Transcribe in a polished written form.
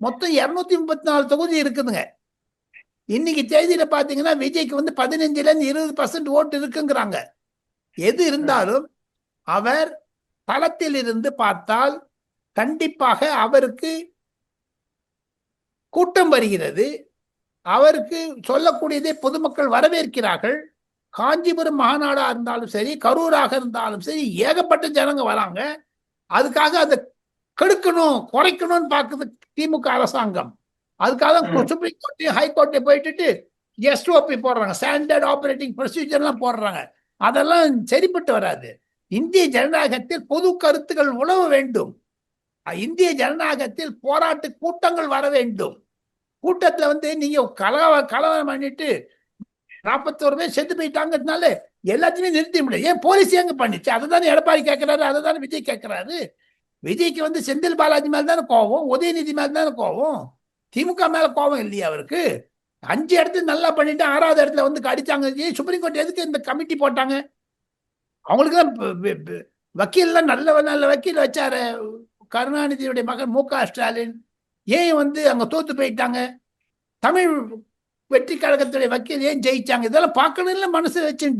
மொத்தம் 234 தொகுதி இருக்குதுங்க. இன்னைக்கு தேதியில பாத்தீங்கன்னா விஜய்க்கு வந்து 15% ஓட்டு இருக்குங்கிறாங்க. எது இருந்தாலும் அவர் தளத்தில் இருந்து பார்த்தால் கண்டிப்பாக அவருக்கு கூட்டம் வருகிறது. அவருக்கு சொல்லக்கூடியதை பொதுமக்கள் வரவேற்கிறார்கள். காஞ்சிபுரம் மாநாடா இருந்தாலும் சரி, கரூராக இருந்தாலும் சரி, ஏகப்பட்ட ஜனங்க வராங்க. அதுக்காக அதை கெடுக்கணும், குறைக்கணும்னு பார்க்குது திமுக அரசாங்கம். அதுக்காக சுப்ரீம் கோர்ட்டையும் ஹைகோர்ட்டையும் போயிட்டு எஸ்ஓபி போடுறாங்க, ஸ்டாண்டர்ட் ஆபரேட்டிங் ப்ரொசீஜர்லாம் போடுறாங்க. அதெல்லாம் சரிப்பட்டு வராது. இந்திய ஜனநாயகத்தில் பொது கருத்துக்கள் உழவ வேண்டும். இந்திய ஜனநாயகத்தில் போராட்ட கூட்டங்கள் வர வேண்டும். கூட்டத்துல வந்து நீங்க கலவரம் பண்ணிட்டு 41 பேர் செத்து போயிட்டாங்கிறதுனால எல்லாத்தையுமே நிறுத்த முடியாது. ஏன் போலீஸ் எங்க பண்ணிச்சு? அதை தானே எடப்பாடி கேட்கிறாரு, அதை தானே விஜய் கேட்கிறாரு. விஜய்க்கு வந்து செந்தில் பாலாஜி மேல தானே கோவம், உதயநிதி மேல தானே கோவம், திமுக மேல கோவம் இல்லையா அவருக்கு? 5 இடத்துல நல்லா பண்ணிட்டு 6வது இடத்துல வந்து அடிச்சாங்க. சுப்ரீம் கோர்ட் எதுக்கு இந்த கமிட்டி போட்டாங்க? அவங்களுக்கு தான் வக்கீல்லாம் நல்ல நல்ல வக்கீல் வச்சாரு. கருணாநிதியுடைய மகன் மு.க. ஸ்டாலின் ஏன் வந்து அங்க தோத்து போயிட்டாங்க? தமிழ் வெற்றி கழகத்துடைய வக்கீல் ஏன் ஜெயிச்சாங்க? இதெல்லாம் பார்க்கணும், மனசு வச்சுட்டு